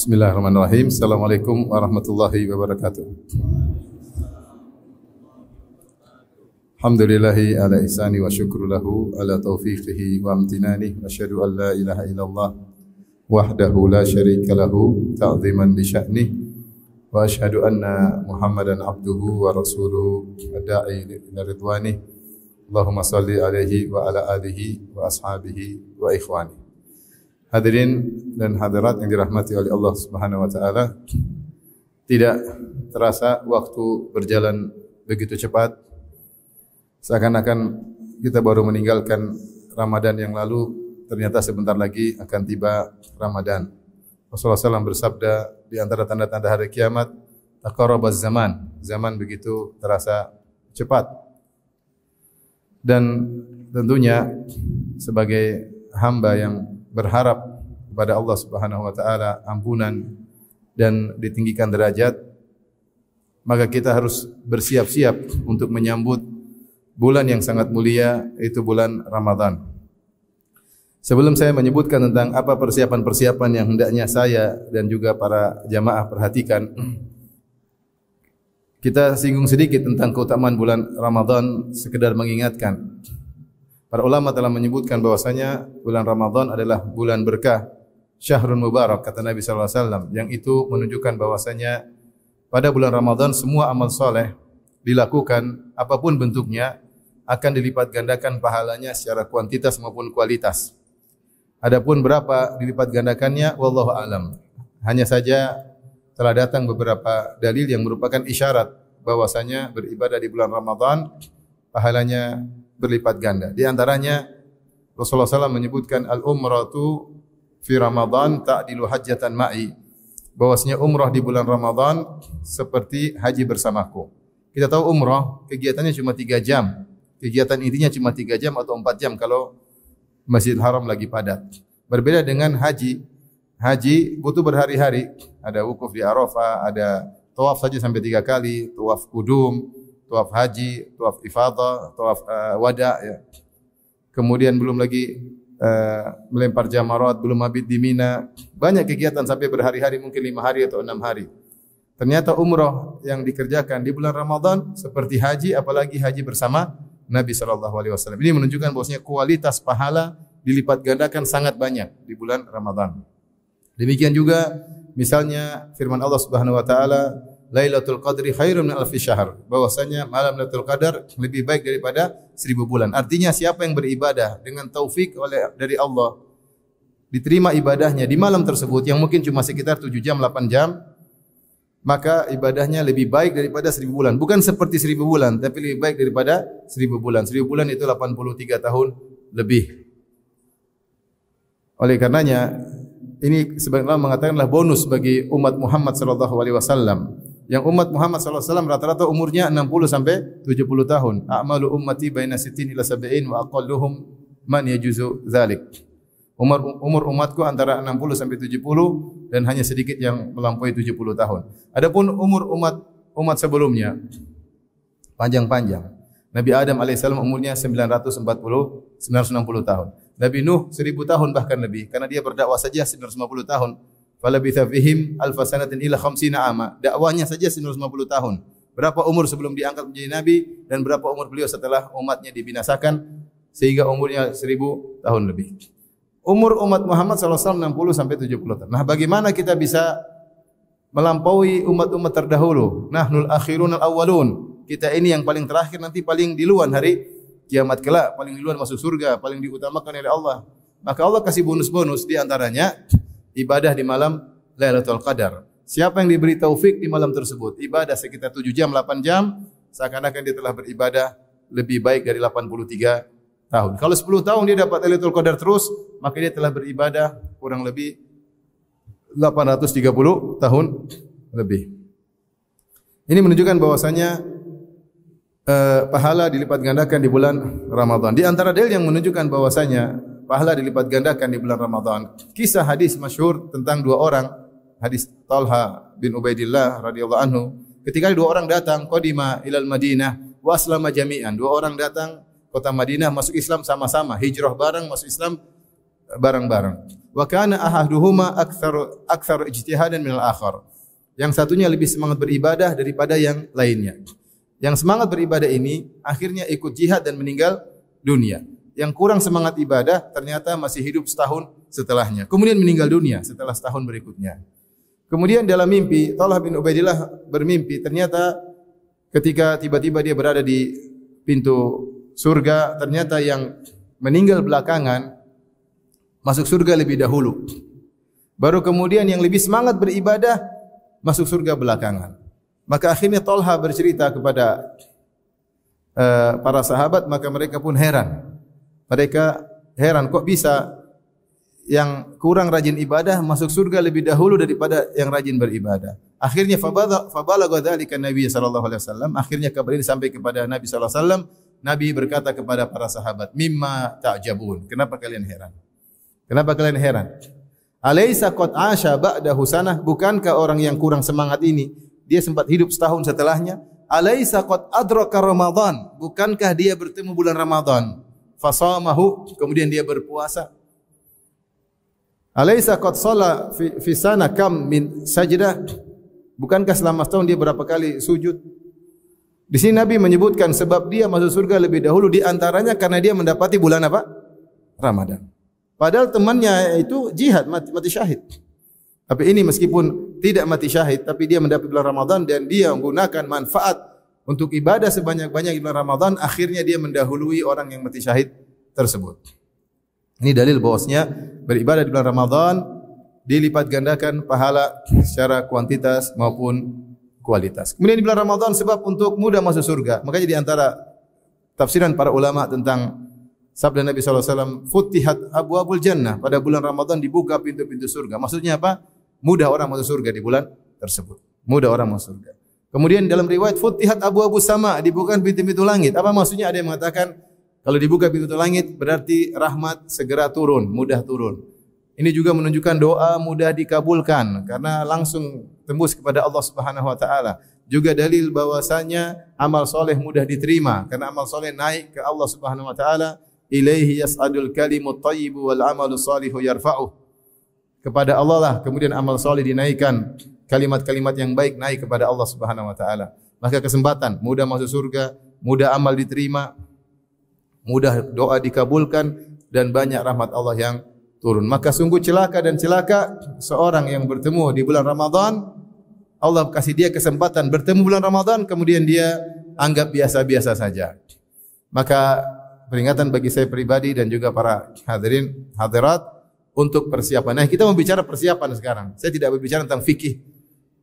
Bismillahirrahmanirrahim. Assalamualaikum warahmatullahi wabarakatuh. Alhamdulillahi ala ihsani wa syukru lahu ala taufiqihi wa amtinani wa asyhadu an la ilaha illallah wahdahu la syarika lahu ta'ziman bi sya'nih wa asyhadu anna Muhammadan abduhu wa rasuluhu ad-da'i ila ridwanih. Allahumma salli alaihi wa ala alihi wa ashabihi wa ikhwani. Hadirin dan hadirat yang dirahmati oleh Allah Subhanahu wa taala, tidak terasa waktu berjalan begitu cepat. Seakan-akan kita baru meninggalkan Ramadan yang lalu, ternyata sebentar lagi akan tiba Ramadan. Rasulullah SAW bersabda, di antara tanda-tanda hari kiamat, taqarrabaz zaman. Zaman begitu terasa cepat. Dan tentunya sebagai hamba yang berharap kepada Allah Subhanahu wa taala ampunan dan ditinggikan derajat, maka kita harus bersiap-siap untuk menyambut bulan yang sangat mulia, yaitu bulan Ramadan. Sebelum saya menyebutkan tentang apa persiapan-persiapan yang hendaknya saya dan juga para jamaah perhatikan, kita singgung sedikit tentang keutamaan bulan Ramadan, sekedar mengingatkan. Para ulama telah menyebutkan bahwasanya bulan Ramadan adalah bulan berkah, syahrun mubarak, kata Nabi sallallahu alaihi wasallam, yang itu menunjukkan bahwasanya pada bulan Ramadan semua amal soleh dilakukan apapun bentuknya akan dilipat gandakan pahalanya secara kuantitas maupun kualitas. Adapun berapa dilipat gandakannya wallahu alam. Hanya saja telah datang beberapa dalil yang merupakan isyarat bahwasanya beribadah di bulan Ramadan pahalanya berlipat ganda. Di antaranya Rasulullah SAW menyebutkan al-umratu fi Ramadan ta'dilu hajjatan ma'i. Bahwasanya umrah di bulan Ramadan seperti haji bersamaku. Kita tahu umrah kegiatannya cuma 3 jam. Kegiatan intinya cuma 3 jam atau 4 jam kalau Masjidil Haram lagi padat. Berbeda dengan haji. Haji butuh berhari-hari. Ada wukuf di Arafah, ada tawaf saja sampai 3 kali, tawaf kudum, tawaf haji, tawaf ifadah, tawaf wada, ya. Kemudian belum lagi melempar jamarat, belum mabit di Mina. Banyak kegiatan sampai berhari-hari, mungkin 5 hari atau 6 hari. Ternyata umrah yang dikerjakan di bulan Ramadan seperti haji, apalagi haji bersama Nabi SAW. Ini menunjukkan bahwasanya kualitas pahala dilipat gandakan sangat banyak di bulan Ramadan. Demikian juga misalnya firman Allah Subhanahu wa taala, Lailatul Qadri khairun min alfi syahr. Bahwasanya malam Lailatul Qadar lebih baik daripada 1000 bulan. Artinya siapa yang beribadah dengan taufik dari Allah, diterima ibadahnya di malam tersebut yang mungkin cuma sekitar 7 jam 8 jam, maka ibadahnya lebih baik daripada 1000 bulan. Bukan seperti 1000 bulan, tapi lebih baik daripada 1000 bulan. 1000 bulan itu 83 tahun lebih. Oleh karenanya, ini sebagian ulama mengatakanlah bonus bagi umat Muhammad sallallahu alaihi wasallam. Yang umat Muhammad sallallahu alaihi wasallam rata-rata umurnya 60 sampai 70 tahun. A'malu ummati baina 60 ila 70 wa aqalluhum man yajuzu dzalik. Umur umatku antara 60 sampai 70 dan hanya sedikit yang melampaui 70 tahun. Adapun umur umat sebelumnya panjang-panjang. Nabi Adam alaihissalam umurnya 960 tahun. Nabi Nuh 1000 tahun bahkan lebih, karena dia berdakwah saja 950 tahun. Falabitha fihim alfa sanatin ila khamsina ama. Dakwahnya saja 950 tahun. Berapa umur sebelum diangkat menjadi nabi dan berapa umur beliau setelah umatnya dibinasakan sehingga umurnya 1000 tahun lebih. Umur umat Muhammad SAW 60 sampai 70 tahun. Nah, bagaimana kita bisa melampaui umat-umat terdahulu? Nahnul akhirun al-awwalun. Kita ini yang paling terakhir, nanti paling duluan hari kiamat kelak, paling duluan masuk surga, paling diutamakan oleh Allah. Maka Allah kasih bonus-bonus, di antaranya ibadah di malam Lailatul Qadar. Siapa yang diberi taufik di malam tersebut, ibadah sekitar 7 jam, 8 jam, seakan-akan dia telah beribadah lebih baik dari 83 tahun. Kalau 10 tahun dia dapat Lailatul Qadar terus, maka dia telah beribadah kurang lebih 830 tahun lebih. Ini menunjukkan bahwasanya pahala dilipat gandakan di bulan Ramadan. Di antara dalil yang menunjukkan bahwasanya pahala dilipat gandakan di bulan Ramadan, kisah hadis masyhur tentang 2 orang, hadis Talha bin Ubaidillah radhiyallahu anhu. Ketika 2 orang datang, qadima ilal Madinah wa aslama jami'an. 2 orang datang kota Madinah masuk Islam sama-sama, hijrah bareng masuk Islam bareng-bareng. wa kana ahaduhuma aktsar ijtihadan minal akhar. Yang satunya lebih semangat beribadah daripada yang lainnya. Yang semangat beribadah ini akhirnya ikut jihad dan meninggal dunia. Yang kurang semangat ibadah ternyata masih hidup setahun setelahnya. Kemudian meninggal dunia setelah setahun berikutnya. Kemudian dalam mimpi, Talha bin Ubaidillah bermimpi, ternyata ketika tiba-tiba dia berada di pintu surga, ternyata yang meninggal belakangan masuk surga lebih dahulu. Baru kemudian yang lebih semangat beribadah masuk surga belakangan. Maka akhirnya Talha bercerita kepada para sahabat, maka mereka pun heran. Mereka heran kok bisa yang kurang rajin ibadah masuk surga lebih dahulu daripada yang rajin beribadah. Akhirnya fabalagha dzalika Nabi sallallahu alaihi wasallam. Akhirnya kabar ini sampai kepada Nabi sallallahu alaihi wasallam. Nabi berkata kepada para sahabat, "Mimma ta'jabun?" Kenapa kalian heran? Kenapa kalian heran? Alaysa qad asha ba'dahu sanah? Bukankah orang yang kurang semangat ini dia sempat hidup setahun setelahnya? Alaysa qad adraka Ramadan? Bukankah dia bertemu bulan Ramadan? Fasamahu, kemudian dia berpuasa. Alaysa qad shalla fi sana kam min sajdah? Bukankah selama setahun dia berapa kali sujud? Di sini Nabi menyebutkan sebab dia masuk surga lebih dahulu, di antaranya karena dia mendapati bulan apa? Ramadan. Padahal temannya itu jihad, mati syahid. Tapi ini meskipun tidak mati syahid, tapi dia mendapat bulan Ramadan dan dia menggunakan manfaat untuk ibadah sebanyak-banyak di bulan Ramadan, akhirnya dia mendahului orang yang mati syahid tersebut. Ini dalil bahwasanya beribadah di bulan Ramadan dilipat gandakan pahala secara kuantitas maupun kualitas. Kemudian di bulan Ramadan sebab untuk mudah masuk surga. Makanya di antara tafsiran para ulama tentang sabda Nabi sallallahu alaihi wasallam, "Futihat abwabul jannah." Pada bulan Ramadan dibuka pintu-pintu surga. Maksudnya apa? Mudah orang masuk surga di bulan tersebut. Mudah orang masuk surga. Kemudian dalam riwayat futihat abwabus sama, dibuka pintu-pintu langit. Apa maksudnya? Ada yang mengatakan kalau dibuka pintu langit berarti rahmat segera turun, mudah turun. Ini juga menunjukkan doa mudah dikabulkan karena langsung tembus kepada Allah Subhanahu wa taala. Juga dalil bahwasanya amal soleh mudah diterima karena amal soleh naik ke Allah Subhanahu wa taala. Ilaihi yas'adul kalimut thayyibu wal amalu shalihu yarfa'uh. Kepada Allah lah kemudian amal soleh dinaikkan, kalimat-kalimat yang baik naik kepada Allah Subhanahu wa taala. Maka kesempatan mudah masuk surga, mudah amal diterima, mudah doa dikabulkan dan banyak rahmat Allah yang turun. Maka sungguh celaka dan celaka seorang yang bertemu di bulan Ramadan, Allah kasih dia kesempatan bertemu bulan Ramadan kemudian dia anggap biasa-biasa saja. Maka peringatan bagi saya pribadi dan juga para hadirin hadirat untuk persiapan. Nah, kita membicara persiapan sekarang. Saya tidak berbicara tentang fikih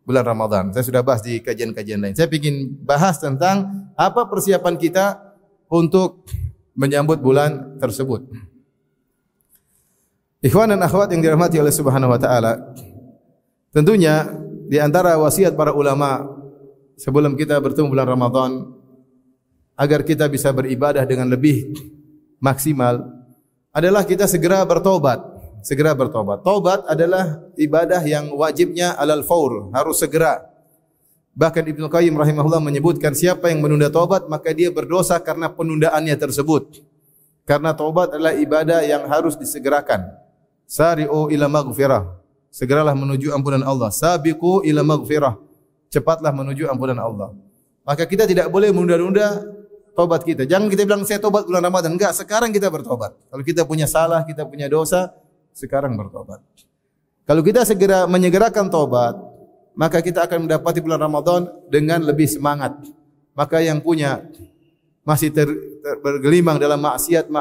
bulan Ramadan. Saya sudah bahas di kajian-kajian lain. Saya ingin bahas tentang apa persiapan kita untuk menyambut bulan tersebut. Ikhwan dan akhwat yang dirahmati oleh Subhanahu wa taala. Tentunya di antara wasiat para ulama sebelum kita bertemu bulan Ramadan agar kita bisa beribadah dengan lebih maksimal adalah kita segera bertobat. Segera bertobat. Taubat adalah ibadah yang wajibnya alal faur, harus segera. Bahkan Ibnu Qayyim rahimahullah menyebutkan siapa yang menunda taubat maka dia berdosa karena penundaannya tersebut. Karena taubat adalah ibadah yang harus disegerakan. Sari'u ila maghfirah. Segeralah menuju ampunan Allah. Sabiqu ila maghfirah. Cepatlah menuju ampunan Allah. Maka kita tidak boleh menunda-nunda taubat kita. Jangan kita bilang saya taubat bulan Ramadan. Enggak, sekarang kita bertobat. Kalau kita punya salah, kita punya dosa, sekarang bertobat. Kalau kita segera menyegerakan taubat, maka kita akan mendapati bulan Ramadan dengan lebih semangat. Maka yang punya masih bergelimang dalam maksiat,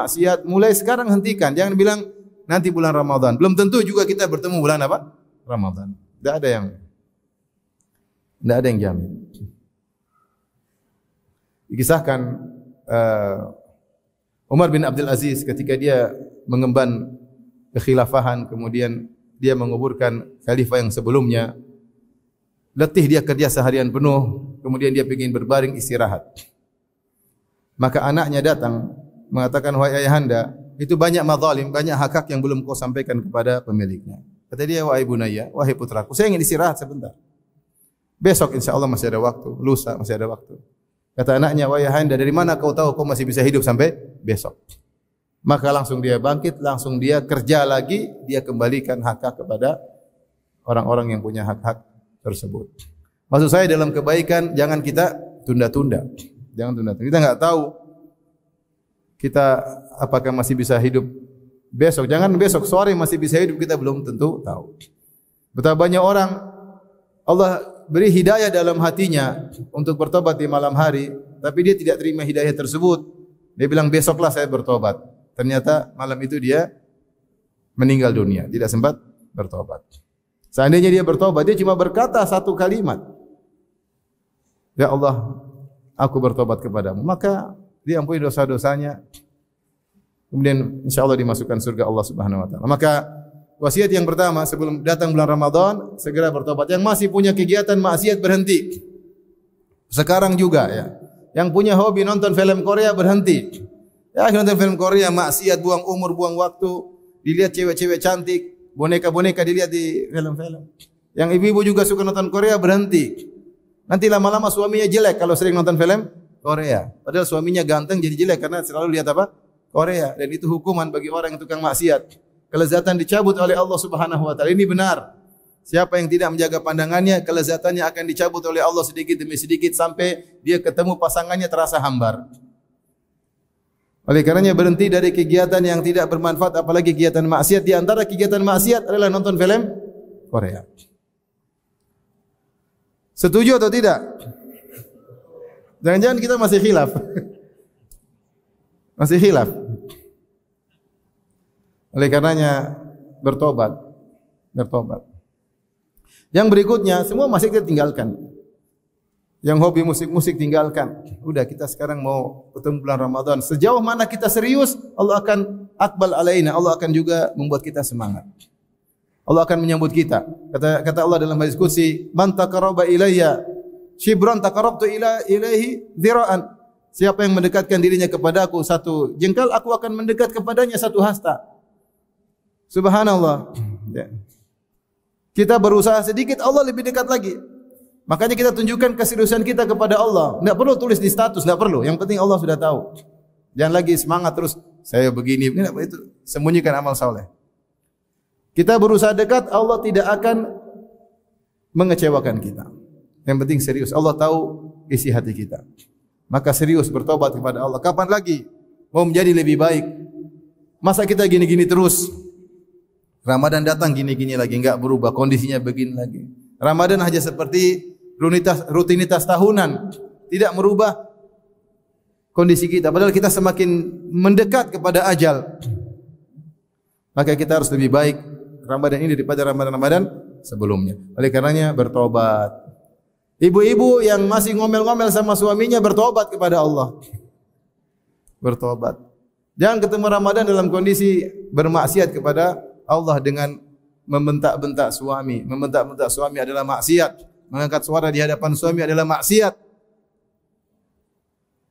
mulai sekarang hentikan. Jangan bilang nanti bulan Ramadan. Belum tentu juga kita bertemu bulan apa? Ramadan. Tidak ada yang jamin. Dikisahkan Umar bin Abdul Aziz ketika dia mengemban kekhilafahan, kemudian dia menguburkan khalifah yang sebelumnya. Letih dia kerja seharian penuh, kemudian dia ingin berbaring istirahat. Maka anaknya datang mengatakan, "Wahai ayahanda, itu banyak madzalim, banyak hak-hak yang belum kau sampaikan kepada pemiliknya." Kata dia, "Wahai bunaya, wahai putraku, saya ingin istirahat sebentar. Besok insyaallah masih ada waktu, lusa masih ada waktu." Kata anaknya, "Wahai ayahanda, dari mana kau tahu kau masih bisa hidup sampai besok?" maka langsung dia bangkit, langsung dia kerja lagi, dia kembalikan hak-hak kepada orang-orang yang punya hak-hak tersebut. Maksud saya dalam kebaikan jangan kita tunda-tunda. Jangan tunda-tunda. Kita enggak tahu kita apakah masih bisa hidup besok. Jangan besok sore masih bisa hidup, kita belum tentu tahu. Betapa banyak orang Allah beri hidayah dalam hatinya untuk bertobat di malam hari, tapi dia tidak terima hidayah tersebut. Dia bilang besoklah saya bertobat. Ternyata malam itu dia meninggal dunia, tidak sempat bertobat. Seandainya dia bertobat, dia cuma berkata satu kalimat, "Ya Allah, aku bertobat kepadamu." Maka dia ampuni dosa-dosanya. Kemudian insyaallah dimasukkan surga Allah Subhanahu wa taala. Maka wasiat yang pertama sebelum datang bulan Ramadan, segera bertobat. Yang masih punya kegiatan maksiat berhenti. Sekarang juga ya. Yang punya hobi nonton film Korea berhenti. Ya, nonton film Korea maksiat, buang umur, buang waktu, dilihat cewek-cewek cantik, boneka-boneka dilihat di film-film. Yang ibu-ibu juga suka nonton Korea berhenti. Nanti lama-lama suaminya jelek kalau sering nonton film Korea. Padahal suaminya ganteng jadi jelek karena selalu lihat apa? Korea. Dan itu hukuman bagi orang yang tukang maksiat. Kelezatan dicabut oleh Allah Subhanahu wa taala. Ini benar. Siapa yang tidak menjaga pandangannya, kelezatannya akan dicabut oleh Allah sedikit demi sedikit sampai dia ketemu pasangannya terasa hambar. Oleh karenanya berhenti dari kegiatan yang tidak bermanfaat, apalagi kegiatan maksiat. Di antara kegiatan maksiat adalah nonton film Korea. Setuju atau tidak? Jangan-jangan kita masih khilaf. Masih khilaf. Oleh karenanya bertobat. Bertobat. Yang berikutnya semua masih kita tinggalkan. Yang hobi musik-musik tinggalkan. Udah kita sekarang mau ketemu bulan Ramadan. Sejauh mana kita serius, Allah akan akbal alaina. Allah akan juga membuat kita semangat. Allah akan menyambut kita. Kata Allah dalam hadis qudsi, "Man taqarraba ilayya shibran taqarrabtu ilaihi dhira'an." Siapa yang mendekatkan dirinya kepadaku satu jengkal, aku akan mendekat kepadanya satu hasta. Subhanallah. Ya. Kita berusaha sedikit, Allah lebih dekat lagi. Makanya kita tunjukkan keseriusan kita kepada Allah. Tidak perlu tulis di status, tidak perlu. Yang penting Allah sudah tahu. Jangan lagi semangat terus, saya begini. Itu sembunyikan amal saleh. Kita berusaha dekat, Allah tidak akan mengecewakan kita. Yang penting serius. Allah tahu isi hati kita. Maka serius bertobat kepada Allah. Kapan lagi mau menjadi lebih baik? Masa kita gini-gini terus? Ramadan datang gini-gini lagi, enggak berubah, kondisinya begini lagi. Ramadan hanya seperti rutinitas tahunan, tidak merubah kondisi kita. Padahal kita semakin mendekat kepada ajal. Maka kita harus lebih baik Ramadan ini daripada Ramadan sebelumnya. Oleh karenanya bertobat. Ibu-ibu yang masih ngomel-ngomel sama suaminya bertobat kepada Allah. Bertobat. Jangan ketemu Ramadan dalam kondisi bermaksiat kepada Allah dengan membentak-bentak suami. Membentak-bentak suami adalah maksiat. Mengangkat suara di hadapan suami adalah maksiat.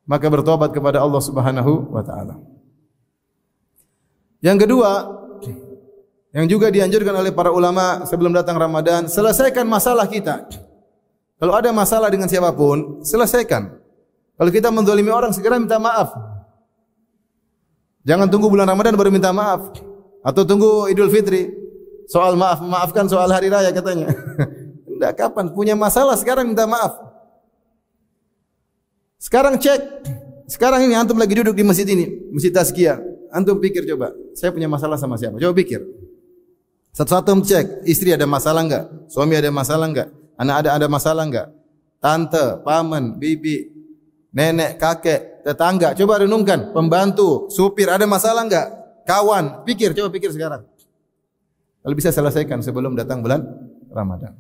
Maka bertobat kepada Allah Subhanahu wa taala. Yang kedua, yang juga dianjurkan oleh para ulama sebelum datang Ramadan, selesaikan masalah kita. Kalau ada masalah dengan siapapun, selesaikan. Kalau kita menzalimi orang, segera minta maaf. Jangan tunggu bulan Ramadan baru minta maaf. Atau tunggu Idul Fitri. Soal memaafkan soal hari raya katanya. Tidak, kapan? Punya masalah sekarang minta maaf. Sekarang cek. Sekarang ini antum lagi duduk di masjid ini, Masjid Tazkiyah. Antum pikir coba, saya punya masalah sama siapa? Coba pikir. Satu-satu cek, istri ada masalah enggak? Suami ada masalah enggak? Anak ada masalah enggak? Tante, paman, bibi, nenek, kakek, tetangga, coba renungkan. Pembantu, supir ada masalah enggak? Kawan, coba pikir sekarang. Kalau bisa selesaikan sebelum datang bulan Ramadan.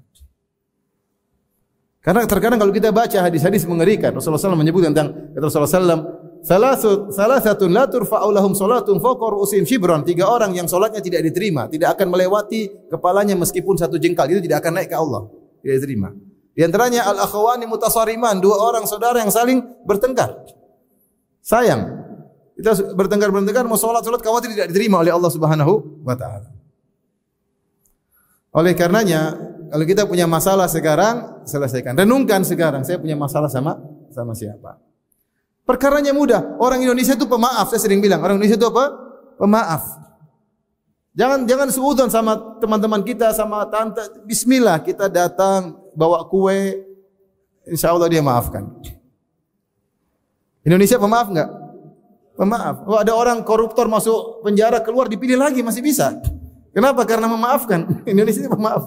Karena terkadang kalau kita baca hadis-hadis mengerikan, Rasulullah SAW menyebut tentang kata Rasulullah SAW, salasatun la turfa'u lahum salatun fawqa ru'usihim shibran. 3 orang yang salatnya tidak diterima, tidak akan melewati kepalanya meskipun satu jengkal, itu tidak akan naik ke Allah, tidak diterima. Di antaranya al-akhawani mutasariman, 2 orang saudara yang saling bertengkar. Sayang, kita bertengkar mau salat khawatir tidak diterima oleh Allah Subhanahu wa taala. Oleh karenanya, kalau kita punya masalah sekarang, selesaikan. Renungkan sekarang, saya punya masalah sama siapa? Perkaranya mudah. Orang Indonesia itu pemaaf, saya sering bilang. Orang Indonesia itu apa? Pemaaf. Jangan suudzon sama teman-teman kita, sama tante. Bismillah, kita datang bawa kue, insya Allah dia maafkan. Indonesia pemaaf enggak? Pemaaf. Oh, ada orang koruptor masuk penjara, keluar dipilih lagi, masih bisa. Kenapa? Karena memaafkan. Indonesia itu pemaaf.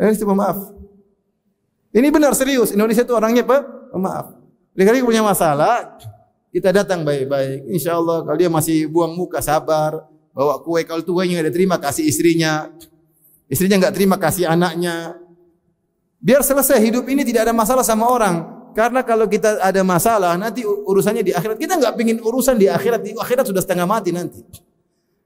Indonesia pemaaf. Ini benar serius. Indonesia itu orangnya pemaaf. Kalau punya masalah, kita datang baik-baik. Insya Allah kalau dia masih buang muka, sabar. Bawa kue, kalau tuanya nggak diterima, kasih istrinya. Istrinya nggak terima, kasih anaknya. Biar selesai hidup ini tidak ada masalah sama orang. Karena kalau kita ada masalah, nanti urusannya di akhirat. Kita nggak pingin urusan di akhirat. Di akhirat sudah setengah mati nanti.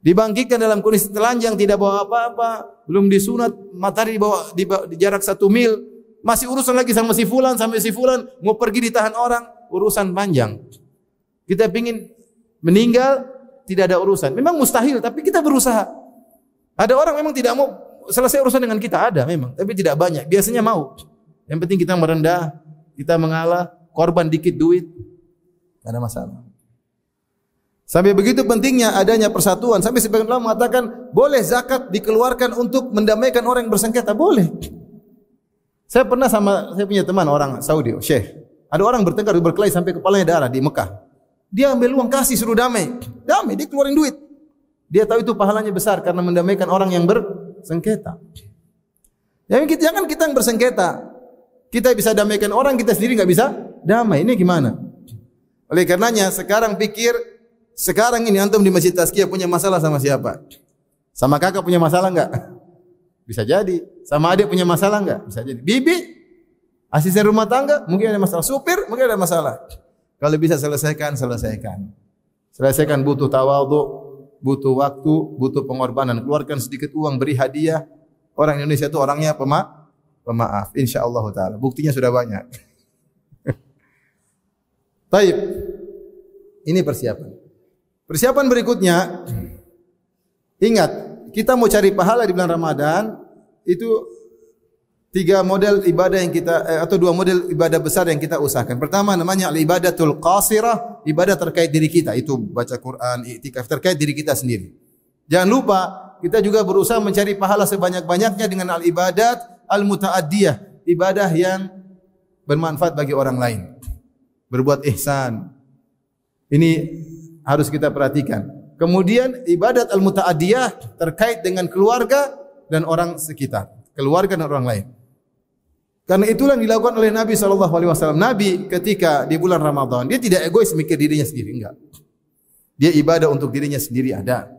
Dibangkitkan dalam kondisi telanjang, tidak bawa apa-apa. Belum disunat, matahari di jarak 1 mil. Masih urusan lagi sama si fulan, sampai si fulan. Mau pergi ditahan orang, urusan panjang. Kita pingin meninggal, tidak ada urusan. Memang mustahil, tapi kita berusaha. Ada orang memang tidak mau selesai urusan dengan kita, ada memang, tapi tidak banyak. Biasanya mau. Yang penting kita merendah, kita mengalah, korban dikit duit, tidak ada masalah. Sampai begitu pentingnya adanya persatuan. Sampai sebagian ulama mengatakan boleh zakat dikeluarkan untuk mendamaikan orang yang bersengketa, boleh. Saya pernah saya punya teman orang Saudi, Syekh. Ada orang bertengkar berkelahi sampai kepalanya darah di Mekah. Dia ambil uang kasih suruh damai. Damai, dia keluarin duit. Dia tahu itu pahalanya besar karena mendamaikan orang yang bersengketa. Jangan kita yang bersengketa. Kita bisa damaikan orang, kita sendiri enggak bisa damai. Ini gimana? Oleh karenanya sekarang pikir, sekarang ini antum di Masjid Tazkiyah punya masalah sama siapa? Sama kakak punya masalah enggak? Bisa jadi. Sama adik punya masalah enggak? Bisa jadi. Bibi, asisten rumah tangga, mungkin ada masalah. Supir, mungkin ada masalah. Kalau bisa selesaikan. Selesaikan, butuh tawadhu, butuh waktu, butuh pengorbanan. Keluarkan sedikit uang, beri hadiah. Orang Indonesia itu orangnya pemaaf. Insyaallah taala. Buktinya sudah banyak. Baik. Ini persiapan. Persiapan berikutnya, ingat, kita mau cari pahala di bulan Ramadan, itu 3 model ibadah yang kita atau 2 model ibadah besar yang kita usahakan. Pertama namanya al-ibadatul qasirah, ibadah terkait diri kita, itu baca Quran, iktikaf terkait diri kita sendiri. Jangan lupa kita juga berusaha mencari pahala sebanyak-banyaknya dengan al-ibadat al-muta'addiyah, ibadah yang bermanfaat bagi orang lain. Berbuat ihsan. Ini harus kita perhatikan. Kemudian ibadat al-muta'addiyah terkait dengan keluarga dan orang sekitar, keluarga dan orang lain. Karena itulah yang dilakukan oleh Nabi SAW. Nabi ketika di bulan Ramadan, dia tidak egois mikir dirinya sendiri, enggak. Dia ibadah untuk dirinya sendiri ada.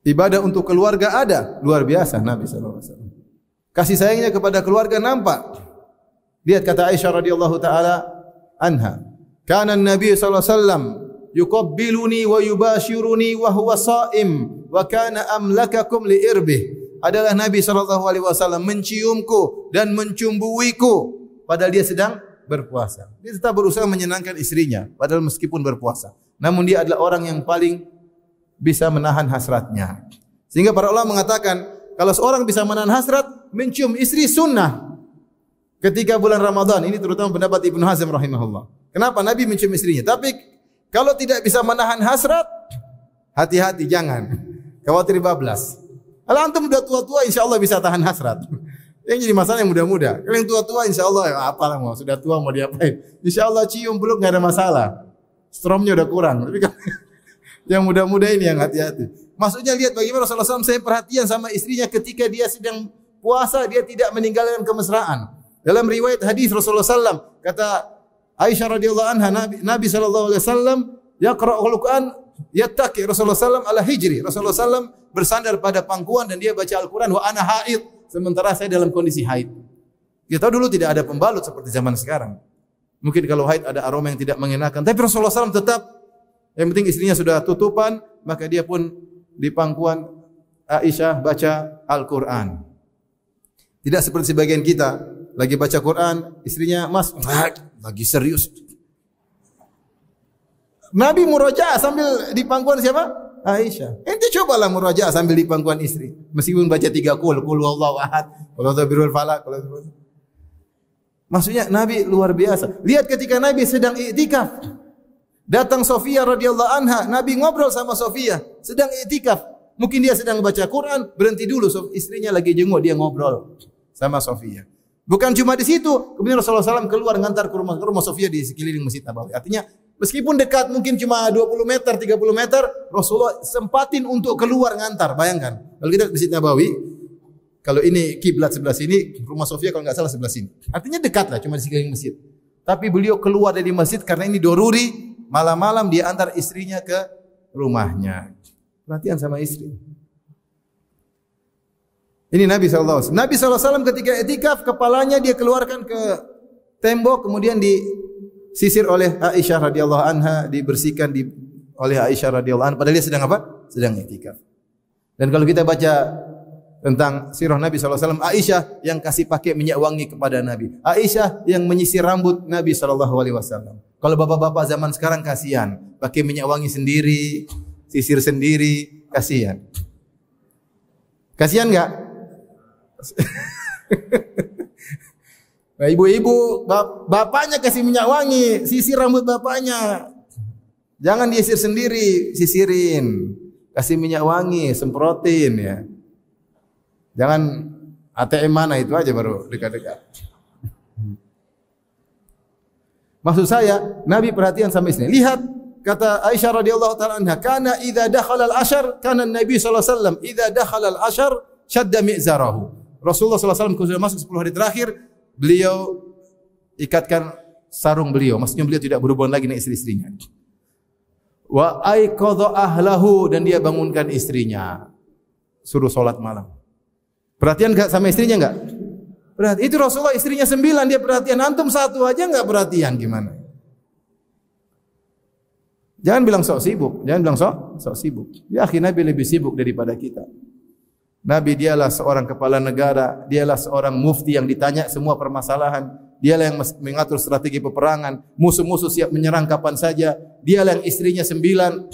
Ibadah untuk keluarga ada. Luar biasa Nabi SAW. Kasih sayangnya kepada keluarga nampak. Lihat kata Aisyah radhiyallahu taala anha. Kana Nabi SAW yuqabbiluni wa yubashiruni wa huwa sha'im wa kana amlakakum li irbih. Adalah Nabi SAW menciumku dan mencumbuiku padahal dia sedang berpuasa. Dia tetap berusaha menyenangkan istrinya padahal meskipun berpuasa. Namun dia adalah orang yang paling bisa menahan hasratnya. Sehingga para ulama mengatakan kalau seorang bisa menahan hasrat, mencium istri sunnah ketika bulan Ramadan. Ini terutama pendapat Ibnu Hazm rahimahullah. Kenapa Nabi mencium istrinya? Tapi kalau tidak bisa menahan hasrat, hati-hati jangan. Khawatir bablas. Kalau antum sudah tua-tua, insya Allah bisa tahan hasrat. Yang jadi masalah yang muda-muda. Kalau yang tua-tua, insya Allah ya apalah mau sudah tua mau diapain? Insya Allah cium peluk nggak ada masalah. Stromnya udah kurang. Tapi kan yang muda-muda ini yang hati-hati. Maksudnya lihat bagaimana Rasulullah SAW saya perhatian sama istrinya ketika dia sedang puasa, dia tidak meninggalkan kemesraan. Dalam riwayat hadis Rasulullah SAW kata Aisyah radhiyallahu anha, Nabi sallallahu alaihi wasallam yaqra'ul Qur'an yattaqi Rasulullah SAW ala hijri. Rasulullah SAW bersandar pada pangkuan dan dia baca Al-Quran wa ana haid, sementara saya dalam kondisi haid. Kita tahu dulu tidak ada pembalut seperti zaman sekarang. Mungkin kalau haid ada aroma yang tidak mengenakan, tapi Rasulullah SAW tetap yang penting istrinya sudah tutupan, maka dia pun di pangkuan Aisyah baca Al-Quran. Tidak seperti sebagian kita lagi baca Quran, istrinya mas lagi serius. Nabi murajaah sambil di pangkuan siapa? Aisyah. Ente cobalah murajaah sambil di pangkuan istri. Meskipun baca 3 qul huwallahu ahad, qul a'udzu falaq. Maksudnya Nabi luar biasa. Lihat ketika Nabi sedang iktikaf. Datang Sofia radhiyallahu anha, Nabi ngobrol sama Sofia, sedang i'tikaf. Mungkin dia sedang baca Quran, berhenti dulu, istrinya lagi jenguk, dia ngobrol sama Sofia. Bukan cuma di situ, kemudian Rasulullah SAW keluar ngantar ke rumah Sofia di sekeliling Masjid Nabawi. Artinya, meskipun dekat, mungkin cuma 20 meter, 30 meter, Rasulullah sempatin untuk keluar ngantar. Bayangkan, kalau kita di Masjid Nabawi, kalau ini kiblat sebelah sini, rumah Sofia kalau nggak salah sebelah sini. Artinya dekat lah, cuma di sekeliling masjid. Tapi beliau keluar dari masjid karena ini doruri, malam-malam dia antar istrinya ke rumahnya. Perhatian sama istri. Ini Nabi SAW. Nabi SAW ketika etikaf, kepalanya dia keluarkan ke tembok, kemudian disisir oleh Aisyah radhiyallahu anha, dibersihkan oleh Aisyah radhiyallahu anha. Padahal dia sedang apa? Sedang etikaf. Dan kalau kita baca tentang sirah Nabi SAW, Aisyah yang kasih pakai minyak wangi kepada Nabi, Aisyah yang menyisir rambut Nabi SAW. Kalau bapak-bapak zaman sekarang kasihan, pakai minyak wangi sendiri, sisir sendiri, kasihan. Kasihan enggak? Nah, ibu-ibu, bapaknya kasih minyak wangi, sisir rambut bapaknya. Jangan disisir sendiri, sisirin. Kasih minyak wangi, semprotin ya. Jangan ATM mana itu aja baru dekat-dekat. Maksud saya, Nabi perhatian sama istri. Lihat kata Aisyah radhiyallahu taala anha, "Kana idza dakhala al-ashr, kana Nabi sallallahu alaihi wasallam idza dakhala al-ashr shadda mi'zarahu." Rasulullah sallallahu alaihi wasallam kalau sudah masuk 10 hari terakhir, beliau ikatkan sarung beliau. Maksudnya beliau tidak berhubungan lagi dengan istri-istrinya. Wa aiqadha ahlahu, dan dia bangunkan istrinya. Suruh salat malam. Perhatian enggak sama istrinya enggak? Perhatian. Itu Rasulullah istrinya 9, dia perhatian. Antum 1 aja enggak perhatian, gimana? Jangan bilang sok sibuk, jangan bilang sok sibuk. Ya akhi, Nabi lebih sibuk daripada kita. Nabi dialah seorang kepala negara, dialah seorang mufti yang ditanya semua permasalahan, dialah yang mengatur strategi peperangan, musuh-musuh siap menyerang kapan saja, dialah yang istrinya 9.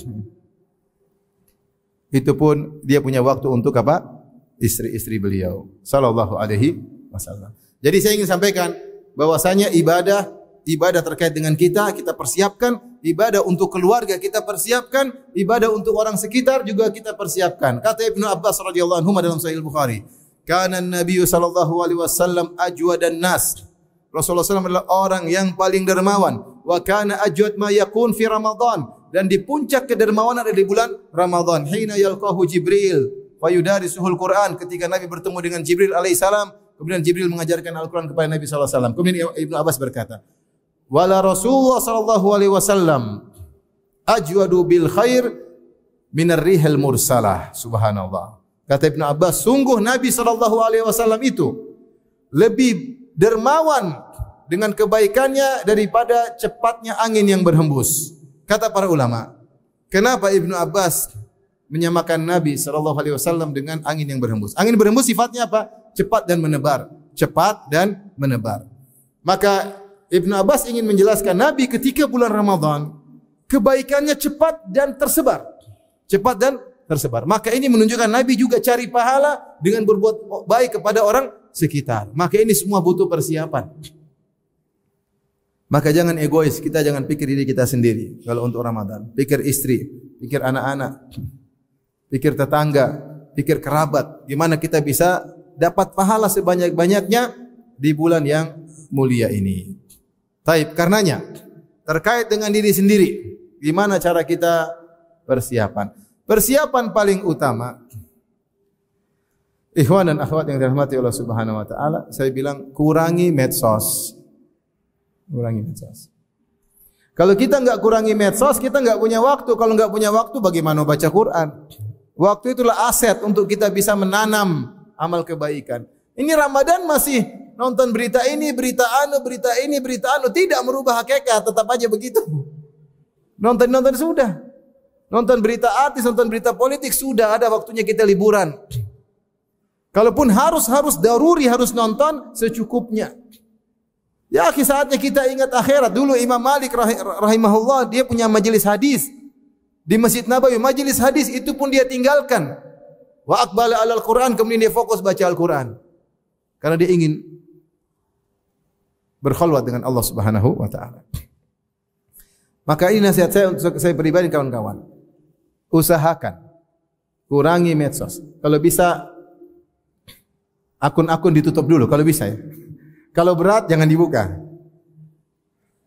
Itu pun dia punya waktu untuk apa? Istri-istri beliau sallallahu alaihi wasallam. Jadi saya ingin sampaikan bahwasanya ibadah terkait dengan kita persiapkan, ibadah untuk keluarga kita persiapkan, ibadah untuk orang sekitar juga kita persiapkan. Kata Ibnu Abbas radhiyallahu anhu dalam Sahih Bukhari, "Kana an-nabiy sallallahu alaihi wasallam ajwadan nas." Rasulullah SAW adalah orang yang paling dermawan. Wa kana ajwad ma yakun fi Ramadan, dan di puncak kedermawanan ada di bulan Ramadan. Hina yalqahu Jibril wa yudarisuhul Quran, ketika Nabi bertemu dengan Jibril alaihissalam, kemudian Jibril mengajarkan Al-Quran kepada Nabi sallallahu alaihi wasallam. Kemudian Ibnu Abbas berkata, "Wala Rasulullah sallallahu alaihi wasallam ajwadu bil khair minar rihil mursalah." Subhanallah. Kata Ibnu Abbas, sungguh Nabi sallallahu alaihi wasallam itu lebih dermawan dengan kebaikannya daripada cepatnya angin yang berhembus. Kata para ulama, kenapa Ibnu Abbas menyamakan Nabi sallallahu alaihi wasallam dengan angin yang berhembus? Angin berhembus sifatnya apa? Cepat dan menebar. Cepat dan menebar. Maka Ibnu Abbas ingin menjelaskan Nabi ketika bulan Ramadan kebaikannya cepat dan tersebar. Cepat dan tersebar. Maka ini menunjukkan Nabi juga cari pahala dengan berbuat baik kepada orang sekitar. Maka ini semua butuh persiapan. Maka jangan egois, kita jangan pikir diri kita sendiri kalau untuk Ramadan. Pikir istri, pikir anak-anak, pikir tetangga, pikir kerabat. Gimana kita bisa dapat pahala sebanyak-banyaknya di bulan yang mulia ini. Taib, karenanya terkait dengan diri sendiri, gimana cara kita persiapan? Persiapan paling utama, ikhwan dan akhwat yang dirahmati Allah Subhanahu wa taala, saya bilang kurangi medsos. Kurangi medsos. Kalau kita enggak kurangi medsos, kita enggak punya waktu. Kalau enggak punya waktu, bagaimana baca Quran? Waktu itulah aset untuk kita bisa menanam amal kebaikan. Ini Ramadan masih nonton berita ini, berita anu, tidak merubah hakikat, tetap aja begitu. Nonton sudah. Nonton berita artis, nonton berita politik sudah, ada waktunya kita liburan. Kalaupun harus daruri harus nonton secukupnya. Ya, saatnya kita ingat akhirat. Dulu Imam Malik rahimahullah dia punya majelis hadis di Masjid Nabawi. Majelis hadis itu pun dia tinggalkan. Wa aqbala 'alal Quran, kemudian dia fokus baca Al-Quran. Karena dia ingin berkhulwat dengan Allah Subhanahu wa taala. Maka ini nasihat saya untuk saya pribadi kawan-kawan. Usahakan kurangi medsos. Kalau bisa akun-akun ditutup dulu kalau bisa ya. Kalau berat jangan dibuka.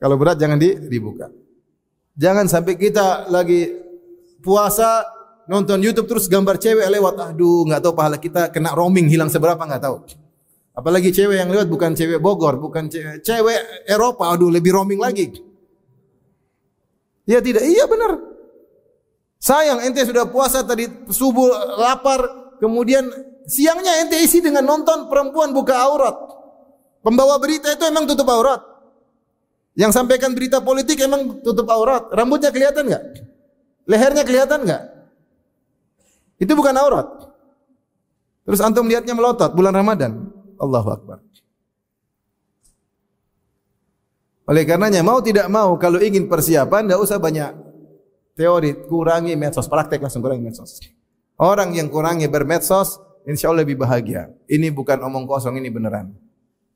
Kalau berat jangan dibuka. Jangan sampai kita lagi puasa nonton YouTube terus gambar cewek lewat. Aduh, enggak tahu pahala kita kena roaming hilang seberapa enggak tahu. Apalagi cewek yang lewat bukan cewek Bogor, bukan cewek Eropa. Aduh, lebih roaming lagi. Ya tidak, iya benar. Sayang ente sudah puasa tadi subuh lapar, kemudian siangnya ente isi dengan nonton perempuan buka aurat. Pembawa berita itu emang tutup aurat. Yang sampaikan berita politik emang tutup aurat. Rambutnya kelihatan enggak? Lehernya kelihatan enggak? Itu bukan aurat. Terus antum lihatnya melotot bulan Ramadan. Allahu Akbar. Oleh karenanya mau tidak mau kalau ingin persiapan tidak usah banyak teori, kurangi medsos, praktek langsung kurangi medsos. Orang yang kurangi bermedsos insya Allah lebih bahagia. Ini bukan omong kosong, ini beneran.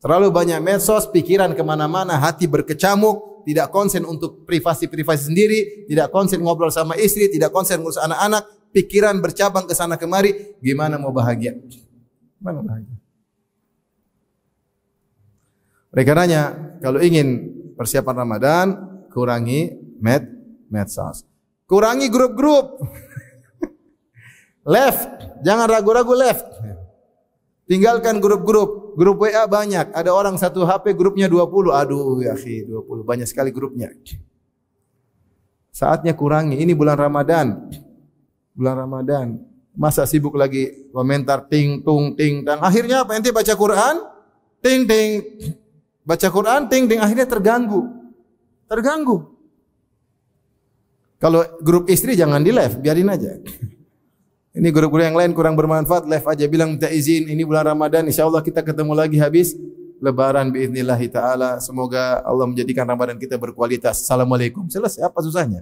Terlalu banyak medsos, pikiran kemana-mana, hati berkecamuk, tidak konsen untuk privasi-privasi sendiri, tidak konsen ngobrol sama istri, tidak konsen ngurus anak-anak, pikiran bercabang ke sana kemari, gimana mau bahagia? Gimana bahagia? Oleh karenanya kalau ingin persiapan Ramadan, kurangi medsos. Kurangi grup-grup. Left, jangan ragu-ragu left. Tinggalkan grup-grup. Grup WA banyak. Ada orang satu HP grupnya 20. Aduh, ya akhi, 20. Banyak sekali grupnya. Saatnya kurangi. Ini bulan Ramadan. Bulan Ramadan. Masa sibuk lagi komentar ting tung ting tang. Akhirnya apa? Ente baca Quran, ting ting. Baca Quran, ting ting, akhirnya terganggu. Terganggu. Kalau grup istri jangan di live, biarin aja. Ini grup-grup yang lain kurang bermanfaat, live aja, bilang minta izin. Ini bulan Ramadan, insyaallah kita ketemu lagi habis Lebaran biiznillah taala. Semoga Allah menjadikan Ramadan kita berkualitas. Assalamualaikum. Selesai, apa susahnya?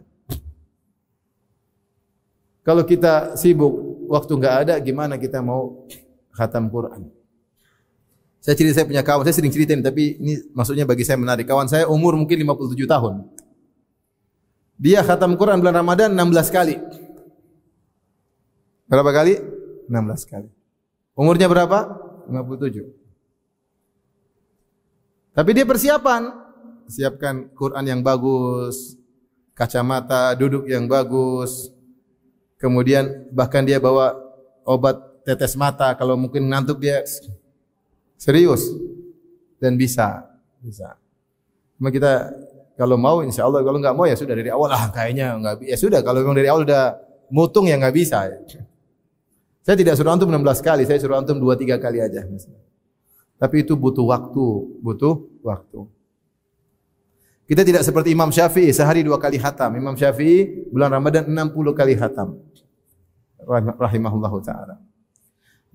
Kalau kita sibuk, waktu enggak ada, gimana kita mau khatam Quran? Saya punya kawan, saya sering ceritain, tapi ini maksudnya bagi saya menarik. Kawan saya umur mungkin 57 tahun. Dia khatam Quran bulan Ramadan 16 kali. Berapa kali? 16 kali. Umurnya berapa? 57. Tapi dia persiapan. Siapkan Quran yang bagus, kacamata, duduk yang bagus. Kemudian bahkan dia bawa obat tetes mata. Kalau mungkin ngantuk dia serius dan bisa. Cuma kita kalau mau insya Allah, kalau enggak mau ya sudah dari awal kayaknya enggak. Ya sudah kalau memang dari awal udah mutung ya enggak bisa. Saya tidak suruh antum 16 kali, saya suruh antum 2-3 kali aja. Tapi itu butuh waktu. Kita tidak seperti Imam Syafi'i sehari 2 kali khatam. Imam Syafi'i bulan Ramadan 60 kali khatam. Rahimahullahu taala.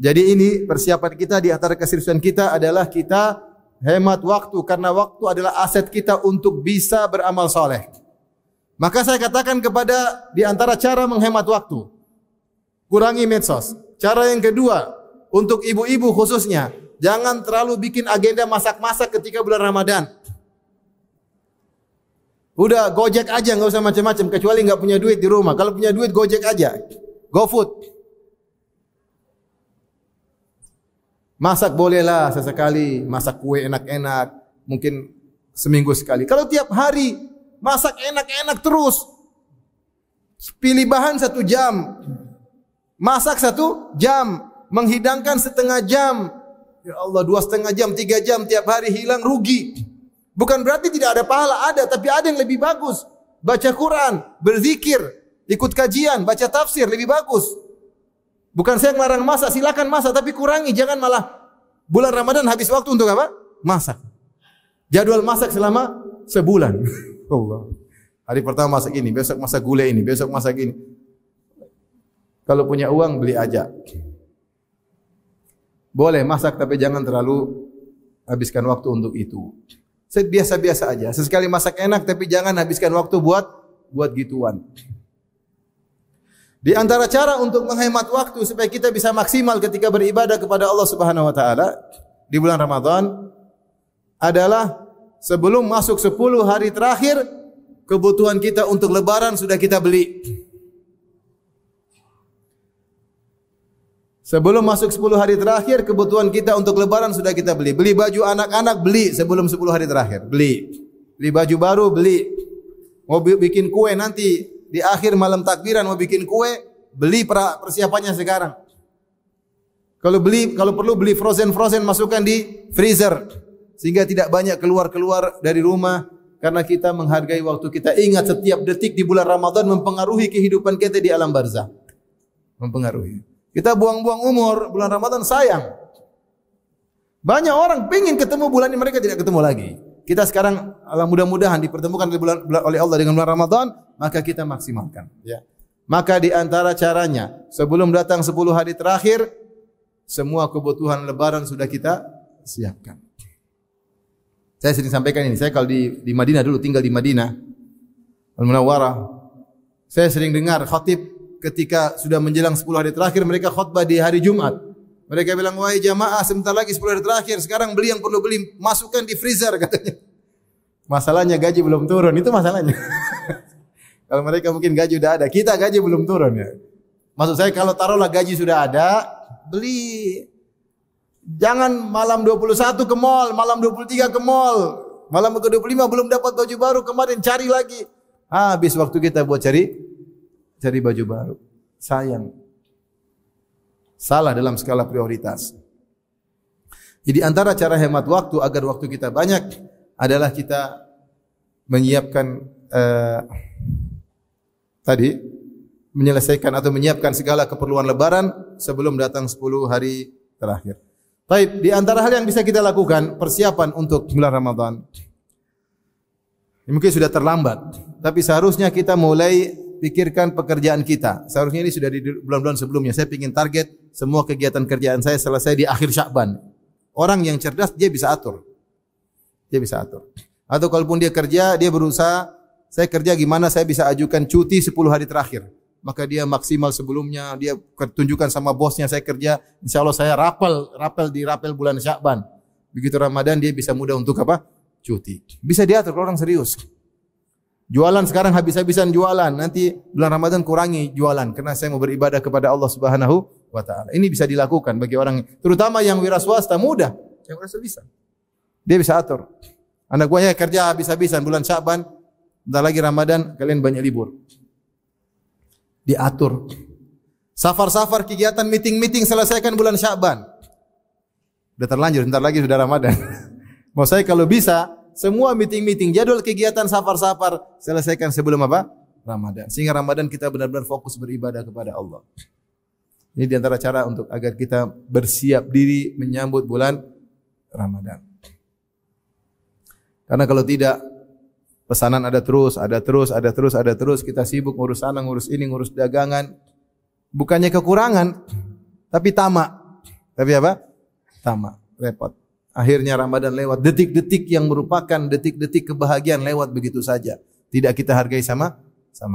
Jadi ini persiapan kita, di antara keseriusan kita adalah kita hemat waktu, karena waktu adalah aset kita untuk bisa beramal soleh. Maka saya katakan kepada di antara cara menghemat waktu, kurangi medsos. Cara yang kedua, untuk ibu-ibu khususnya, jangan terlalu bikin agenda masak-masak ketika bulan Ramadan. Udah Gojek aja, nggak usah macam-macam, kecuali nggak punya duit di rumah. Kalau punya duit Gojek aja, GoFood. Masak bolehlah sesekali, masak kue enak-enak, mungkin seminggu sekali. Kalau tiap hari masak enak-enak terus, pilih bahan 1 jam, masak 1 jam, menghidangkan setengah jam. Ya Allah, 2,5 jam, 3 jam tiap hari hilang, rugi. Bukan berarti tidak ada pahala, ada, tapi ada yang lebih bagus. Baca Quran, berzikir, ikut kajian, baca tafsir, lebih bagus. Bukan saya melarang masak, silakan masak, tapi kurangi, jangan malah bulan Ramadan habis waktu untuk apa? Masak. Jadwal masak selama sebulan. Allah. Hari pertama masak ini, besok masak gulai ini, besok masak ini. Kalau punya uang beli aja. Boleh masak, tapi jangan terlalu habiskan waktu untuk itu. Biasa-biasa aja. Sesekali masak enak, tapi jangan habiskan waktu buat gituan. Di antara cara untuk menghemat waktu supaya kita bisa maksimal ketika beribadah kepada Allah Subhanahu wa taala di bulan Ramadan adalah sebelum masuk 10 hari terakhir, kebutuhan kita untuk lebaran sudah kita beli. Sebelum masuk 10 hari terakhir, kebutuhan kita untuk lebaran sudah kita beli. Beli baju anak-anak, beli sebelum 10 hari terakhir. Beli. Beli baju baru, beli. Mau bikin kue nanti, di akhir malam takbiran mau bikin kue, beli persiapannya sekarang. Kalau perlu beli frozen masukkan di freezer. Sehingga tidak banyak keluar dari rumah. Karena kita menghargai waktu kita. Ingat setiap detik di bulan Ramadan mempengaruhi kehidupan kita di alam barzah. Mempengaruhi. Kita buang-buang umur, bulan Ramadan sayang. Banyak orang ingin ketemu bulan ini, mereka tidak ketemu lagi. Kita sekarang mudah-mudahan dipertemukan oleh Allah dengan bulan Ramadan, maka kita maksimalkan. Ya. Maka di antara caranya, sebelum datang 10 hari terakhir, semua kebutuhan lebaran sudah kita siapkan. Saya sering sampaikan ini, saya kalau di Madinah dulu, tinggal di Madinah, Al-Munawwarah, saya sering dengar khatib ketika sudah menjelang 10 hari terakhir, mereka khutbah di hari Jumat. Mereka bilang, wahai jamaah, sebentar lagi 10 hari terakhir, sekarang beli yang perlu beli, masukkan di freezer katanya. Masalahnya gaji belum turun, itu masalahnya. Kalau mereka mungkin gaji sudah ada, kita gaji belum turun ya. Maksud saya kalau taruhlah gaji sudah ada, beli. Jangan malam 21 ke mall, malam 23 ke mall, malam ke-25 belum dapat baju baru, kemarin cari lagi. Habis waktu kita buat cari baju baru. Sayang. Salah dalam skala prioritas. Jadi antara cara hemat waktu agar waktu kita banyak adalah kita menyiapkan menyelesaikan atau menyiapkan segala keperluan lebaran sebelum datang 10 hari terakhir. Baik, di antara hal yang bisa kita lakukan persiapan untuk bulan Ramadan. Mungkin sudah terlambat, tapi seharusnya kita mulai pikirkan pekerjaan kita. Seharusnya ini sudah di bulan-bulan sebelumnya. Saya ingin target semua kegiatan kerjaan saya selesai di akhir Sya'ban. Orang yang cerdas dia bisa atur. Dia bisa atur. Atau kalaupun dia kerja, dia berusaha, saya kerja gimana saya bisa ajukan cuti 10 hari terakhir. Maka dia maksimal sebelumnya, dia tunjukkan sama bosnya saya kerja, insya Allah saya rapel bulan Sya'ban. Begitu Ramadan dia bisa mudah untuk apa? Cuti. Bisa diatur kalau orang serius. Jualan sekarang habis-habisan jualan, nanti bulan Ramadan kurangi jualan karena saya mau beribadah kepada Allah Subhanahu wa taala. Ini bisa dilakukan bagi orang terutama yang wira swasta mudah, yang wira bisa. Dia bisa atur. Anak buahnya kerja habis-habisan bulan Sya'ban, bentar lagi Ramadan kalian banyak libur. Diatur. Safar-safar kegiatan meeting-meeting selesaikan bulan Sya'ban. Sudah terlanjur, bentar lagi sudah Ramadan. Mau saya kalau bisa semua meeting-meeting, jadwal kegiatan safar-safar selesaikan sebelum apa? Ramadan. Sehingga Ramadan kita benar-benar fokus beribadah kepada Allah. Ini di antara cara untuk agar kita bersiap diri menyambut bulan Ramadan. Karena kalau tidak, pesanan ada terus, kita sibuk ngurus sana, ngurus ini, ngurus dagangan. Bukannya kekurangan, tapi tamak. Tapi apa? Tamak, repot. Akhirnya Ramadan lewat, detik-detik yang merupakan detik-detik kebahagiaan lewat begitu saja. Tidak kita hargai sama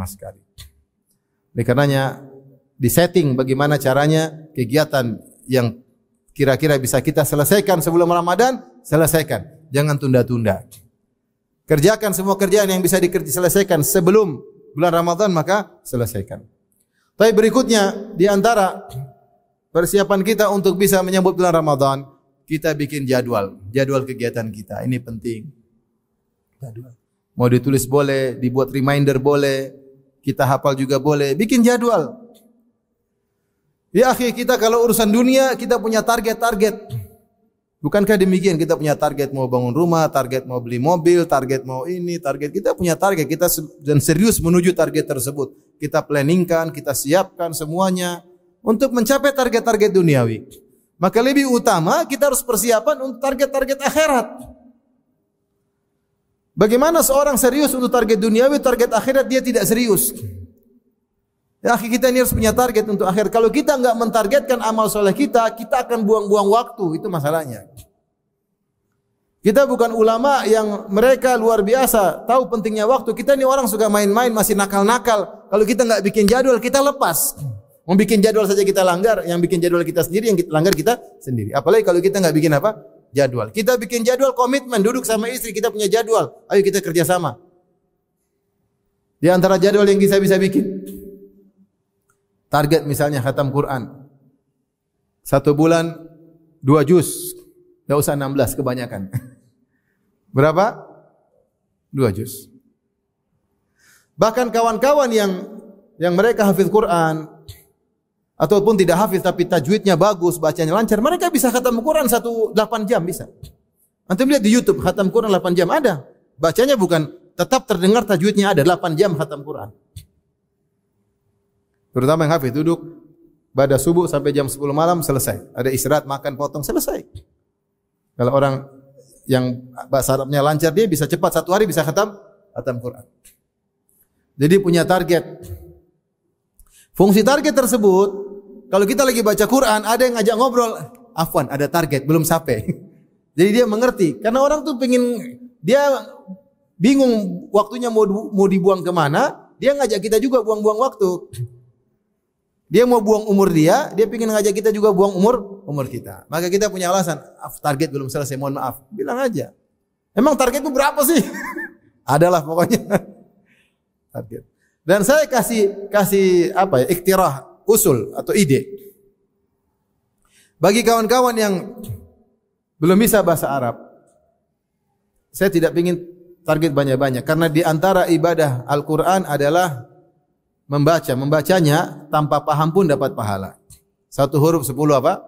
sekali. Oleh karenanya, disetting bagaimana caranya kegiatan yang kira-kira bisa kita selesaikan sebelum Ramadan, selesaikan. Jangan tunda-tunda. Kerjakan semua kerjaan yang bisa diselesaikan sebelum bulan Ramadan, maka selesaikan. Tapi berikutnya, di antara persiapan kita untuk bisa menyambut bulan Ramadan, kita bikin jadwal kegiatan kita. Ini penting. Jadwal. Mau ditulis boleh, dibuat reminder boleh, kita hafal juga boleh. Bikin jadwal. Ya akhi, kita kalau urusan dunia, kita punya target-target. Bukankah demikian? Kita punya target mau bangun rumah, target mau beli mobil, target mau ini, target. Kita punya target, kita dan serius menuju target tersebut. Kita planningkan, kita siapkan semuanya untuk mencapai target-target duniawi. Maka lebih utama kita harus persiapan untuk target-target akhirat. Bagaimana seorang serius untuk target duniawi, target akhirat dia tidak serius. Ya, kita ini harus punya target untuk akhirat. Kalau kita enggak mentargetkan amal soleh kita akan buang-buang waktu. Itu masalahnya. Kita bukan ulama yang mereka luar biasa, tahu pentingnya waktu. Kita ini orang suka main-main, masih nakal-nakal. Kalau kita enggak bikin jadwal, kita lepas. Mau bikin jadwal saja kita langgar, yang bikin jadwal kita sendiri, yang kita langgar kita sendiri. Apalagi kalau kita enggak bikin apa? Jadwal. Kita bikin jadwal komitmen, duduk sama istri, kita punya jadwal. Ayo kita kerja sama. Di antara jadwal yang kita bisa bikin, target misalnya khatam Quran. 1 bulan 2 juz. Enggak usah 16 kebanyakan. Berapa? 2 juz. Bahkan kawan-kawan yang mereka hafiz Quran ataupun tidak hafiz tapi tajwidnya bagus, bacanya lancar, mereka bisa khatam Quran 8 jam bisa. Antum lihat di YouTube khatam Quran 8 jam ada. Bacanya bukan tetap terdengar tajwidnya ada 8 jam khatam Quran. Terutama yang hafiz duduk pada subuh sampai jam 10 malam selesai. Ada istirahat, makan, potong, selesai. Kalau orang yang bahasa Arabnya lancar dia bisa cepat 1 hari bisa khatam Quran. Jadi punya target. Fungsi target tersebut kalau kita lagi baca Quran ada yang ngajak ngobrol, afwan ada target belum sampai. Jadi dia mengerti karena orang tuh dia bingung waktunya mau dibuang kemana, dia ngajak kita juga buang-buang waktu. Dia mau buang umur dia pingin ngajak kita juga buang umur kita. Maka kita punya alasan, target belum selesai, mohon maaf. Bilang aja. Emang target itu berapa sih? Adalah pokoknya. Target. Dan saya kasih iktirah, usul atau ide. Bagi kawan-kawan yang belum bisa bahasa Arab, saya tidak ingin target banyak-banyak karena di antara ibadah Al-Qur'an adalah membacanya tanpa paham pun dapat pahala. 1 huruf 10 apa?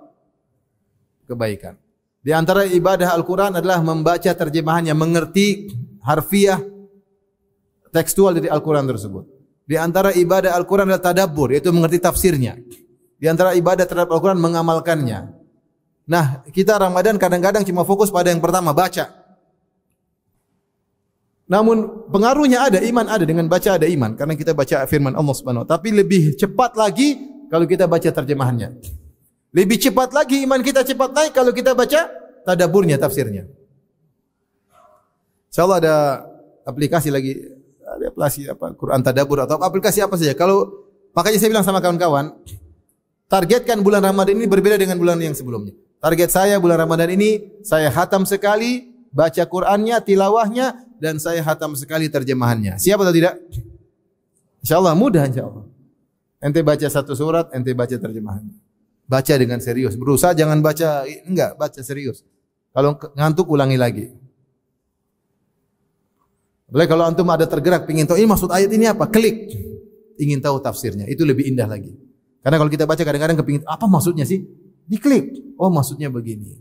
Kebaikan. Di antara ibadah Al-Qur'an adalah membaca terjemahannya, mengerti harfiah tekstual dari Al-Qur'an tersebut. Di antara ibadah Al-Qur'an adalah tadabbur, yaitu mengerti tafsirnya. Di antara ibadah terhadap Al-Qur'an mengamalkannya. Nah, kita Ramadan kadang-kadang cuma fokus pada yang pertama, baca. Namun pengaruhnya ada, iman ada, dengan baca ada iman karena kita baca firman Allah Subhanahu wa taala. Tapi lebih cepat lagi kalau kita baca terjemahannya. Lebih cepat lagi iman kita cepat naik kalau kita baca tadabburnya, tafsirnya. Insyaallah ada aplikasi Quran tadabbur atau aplikasi apa saja. Kalau makanya saya bilang sama kawan-kawan, targetkan bulan Ramadan ini berbeda dengan bulan yang sebelumnya. Target saya bulan Ramadan ini saya khatam sekali, baca Qur'annya, tilawahnya, dan saya khatam sekali terjemahannya. Siapa atau tidak? Insyaallah mudah insyaallah. Ente baca 1 surat, ente baca terjemahannya. Baca dengan serius. Berusaha jangan baca baca serius. Kalau ngantuk ulangi lagi. Boleh kalau antum ada tergerak pengin tahu ini maksud ayat ini apa? Klik. Ingin tahu tafsirnya. Itu lebih indah lagi. Karena kalau kita baca kadang-kadang kepingin apa maksudnya sih? Diklik. Oh maksudnya begini.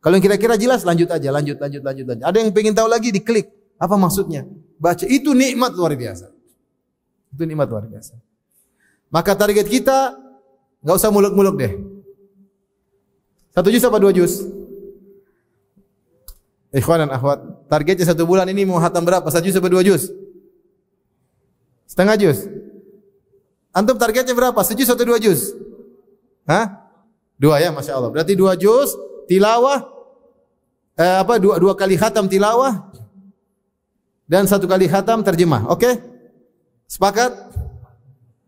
Kalau yang kira-kira jelas lanjut aja, lanjut. Ada yang pengen tahu lagi diklik. Apa maksudnya? Baca. Itu nikmat luar biasa. Itu nikmat luar biasa. Maka target kita enggak usah muluk-muluk deh. 1 juz apa 2 juz? Ikhwan dan akhwat, targetnya 1 bulan ini mau khatam berapa? 1 juz apa 2 juz? Setengah juz. Antum targetnya berapa? 1 juz atau 2 juz? Hah? 2 ya, Masya Allah. Berarti 2 juz tilawah, 2 kali khatam tilawah dan 1 kali khatam terjemah. Oke? Sepakat?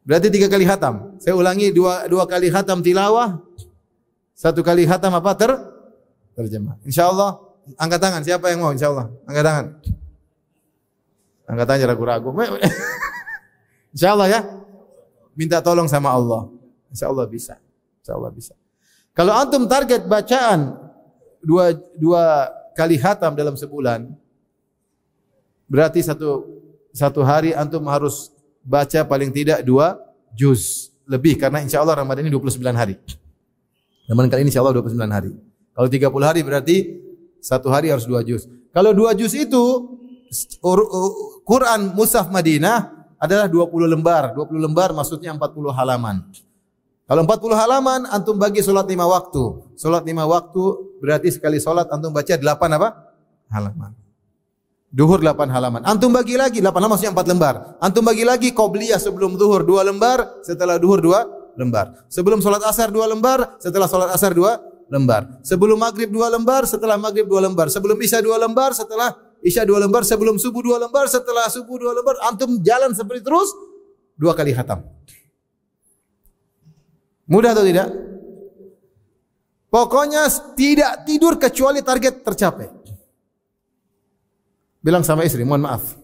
Berarti 3 kali khatam. Saya ulangi, 2 kali khatam tilawah, 1 kali khatam terjemah. Insyaallah, angkat tangan siapa yang mau insyaallah. Angkat tangan. Angkat tangan ragu-ragu. Insyaallah ya. Minta tolong sama Allah. Insyaallah bisa. Insyaallah bisa. Kalau antum target bacaan 2 kali khatam dalam sebulan, berarti satu hari antum harus baca paling tidak 2 juz lebih karena insyaallah Ramadan ini 29 hari. Ramadan kali ini insyaallah 29 hari. Kalau 30 hari berarti 1 hari harus 2 juz. Kalau 2 juz itu Quran Mushaf Madinah adalah 20 lembar. 20 lembar maksudnya 40 halaman. Kalau 40 halaman antum bagi salat 5 waktu. Salat 5 waktu berarti sekali salat antum baca 8 apa? Halaman. Duhur 8 halaman. Antum bagi lagi 8 halaman maksudnya 4 lembar. Antum bagi lagi qabliyah sebelum zuhur 2 lembar, setelah duhur 2 lembar. Sebelum salat asar 2 lembar, setelah salat asar 2 lembar. Sebelum maghrib 2 lembar, setelah maghrib 2 lembar. Sebelum isya 2 lembar, setelah isya 2 lembar. Sebelum subuh 2 lembar, setelah subuh 2 lembar. Antum jalan seperti terus 2 kali khatam. Mudah atau tidak? Pokoknya tidak tidur kecuali target tercapai. Bilang sama istri, mohon maaf,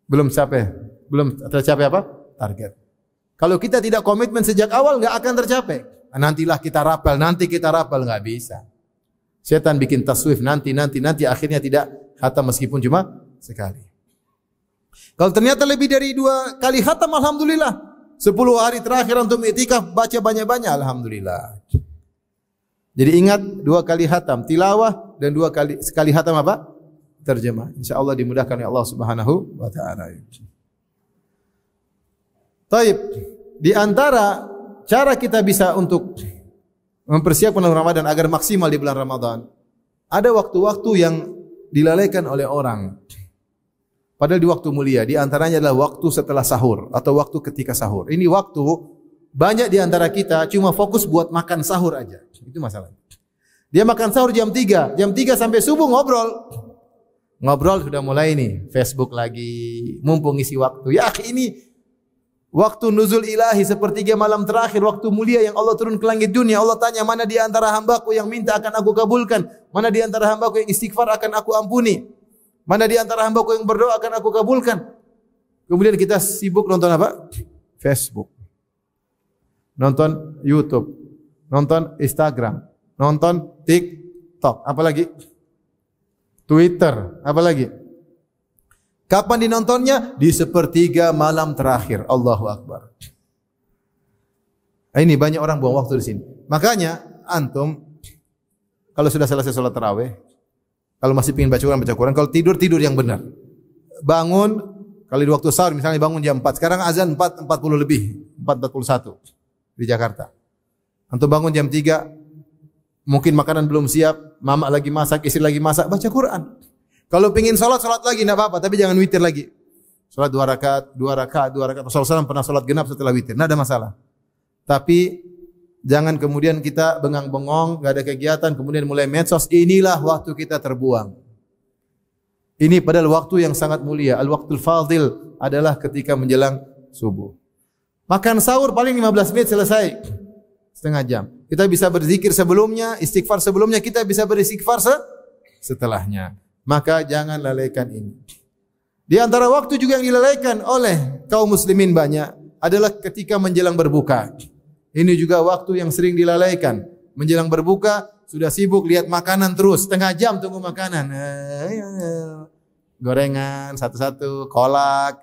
belum capai. Belum tercapai apa? Target. Kalau kita tidak komitmen sejak awal, nggak akan tercapai. Nantilah kita rapel, nggak bisa. Setan bikin taswif, nanti, akhirnya tidak khatam meskipun cuma sekali. Kalau ternyata lebih dari 2 kali khatam, alhamdulillah. 10 hari terakhir untuk i'tikaf, baca banyak-banyak, alhamdulillah. Jadi ingat 2 kali khatam tilawah dan sekali khatam apa? Terjemah. Insyaallah dimudahkan oleh Allah Subhanahu wa taala. Taib. Di antara cara kita bisa untuk mempersiapkan bulan Ramadan agar maksimal di bulan Ramadan, ada waktu-waktu yang dilalaikan oleh orang. Padahal di waktu mulia, di antaranya adalah waktu setelah sahur atau waktu ketika sahur. Ini waktu banyak di antara kita cuma fokus buat makan sahur aja. Itu masalahnya. Dia makan sahur jam 3 sampai subuh ngobrol. Ngobrol sudah mulai nih, Facebook lagi, mumpung isi waktu. Ya, ini waktu nuzul ilahi, sepertiga malam terakhir, waktu mulia yang Allah turun ke langit dunia. Allah tanya, mana di antara hambaku yang minta akan aku kabulkan? Mana di antara hambaku yang istighfar akan aku ampuni? Mana di antara hambaku yang berdoa akan aku kabulkan? Kemudian kita sibuk nonton apa? Facebook. Nonton YouTube. Nonton Instagram. Nonton TikTok. Apa lagi? Twitter. Apa lagi? Kapan dinontonnya? Di sepertiga malam terakhir. Allahu Akbar. Ini banyak orang buang waktu di sini. Makanya antum kalau sudah selesai sholat tarawih, kalau masih ingin baca Quran, kalau tidur yang benar. Bangun kalau di waktu sahur misalnya bangun jam 4, sekarang azan 4.40 lebih, 4.41 di Jakarta. Antum bangun jam 3, mungkin makanan belum siap, mama lagi masak, istri lagi masak, baca Quran. Kalau pengin salat lagi enggak apa-apa, tapi jangan witir lagi. Salat 2 rakaat. Rasulullah SAW pernah salat genap setelah witir, enggak ada masalah. Tapi jangan kemudian kita bengang-bengong, enggak ada kegiatan, kemudian mulai medsos, inilah waktu kita terbuang. Ini padahal waktu yang sangat mulia, al-waqtul fadil adalah ketika menjelang subuh. Makan sahur paling 15 menit selesai. Setengah jam. Kita bisa berzikir sebelumnya, istighfar sebelumnya, kita bisa beristighfar setelahnya. Maka jangan lalaikan ini. Di antara waktu juga yang dilalaikan oleh kaum muslimin banyak adalah ketika menjelang berbuka. Ini juga waktu yang sering dilalaikan. Menjelang berbuka sudah sibuk lihat makanan terus, setengah jam tunggu makanan. Gorengan satu-satu, kolak.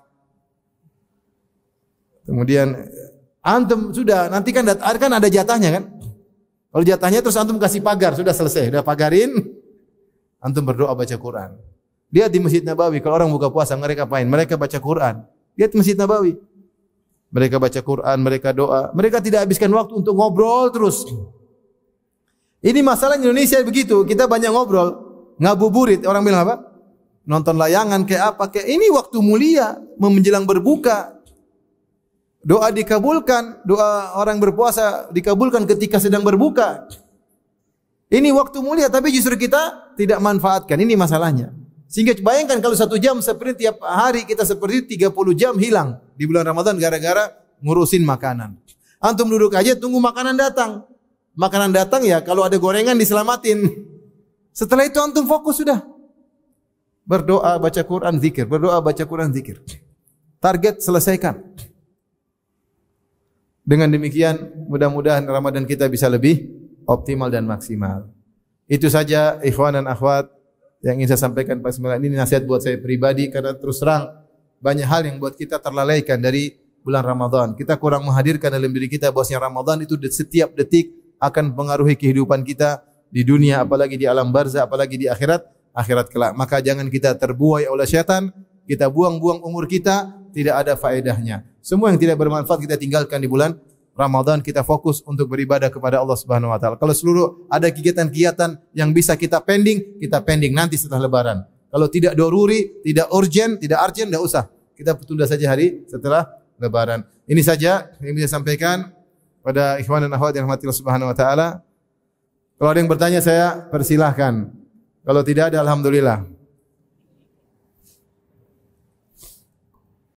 Kemudian antum sudah nanti kan ada jatahnya kan? Kalau jatahnya terus antum kasih pagar, sudah selesai, sudah pagarin. Antum berdoa baca Quran. Dia di Masjid Nabawi, kalau orang buka puasa mereka apain? Mereka baca Quran. Dia di Masjid Nabawi. Mereka baca Quran, mereka doa. Mereka tidak habiskan waktu untuk ngobrol terus. Ini masalah Indonesia begitu. Kita banyak ngobrol, ngabuburit. Orang bilang apa? Nonton layangan kayak apa? Kayak ini waktu mulia menjelang berbuka. Doa dikabulkan, doa orang berpuasa dikabulkan ketika sedang berbuka. Ini waktu mulia, tapi justru kita tidak manfaatkan. Ini masalahnya. Sehingga bayangkan kalau 1 jam seperti tiap hari kita seperti 30 jam hilang di bulan Ramadan gara-gara ngurusin makanan. Antum duduk aja tunggu makanan datang. Makanan datang ya kalau ada gorengan diselamatin. Setelah itu antum fokus sudah. Berdoa, baca Quran, zikir. Berdoa, baca Quran, zikir. Target selesaikan. Dengan demikian mudah-mudahan Ramadan kita bisa lebih optimal dan maksimal. Itu saja ikhwan dan akhwat yang ingin saya sampaikan pas malam ini, nasihat buat saya pribadi karena terus terang banyak hal yang buat kita terlalaikan dari bulan Ramadan. Kita kurang menghadirkan dalam diri kita bahwasanya Ramadan itu setiap detik akan mempengaruhi kehidupan kita di dunia, apalagi di alam barzah, apalagi di akhirat kelak. Maka jangan kita terbuai oleh setan, kita buang-buang umur kita, tidak ada faedahnya. Semua yang tidak bermanfaat kita tinggalkan di bulan Ramadan, kita fokus untuk beribadah kepada Allah Subhanahu wa taala. Kalau seluruh ada kegiatan-kegiatan yang bisa kita pending nanti setelah lebaran. Kalau tidak doruri, tidak urgent, tidak usah. Kita tunda saja hari setelah lebaran. Ini saja yang bisa sampaikan pada ikhwan dan akhwat yang rahmati Allah Subhanahu wa taala. Kalau ada yang bertanya saya persilahkan. Kalau tidak ada alhamdulillah.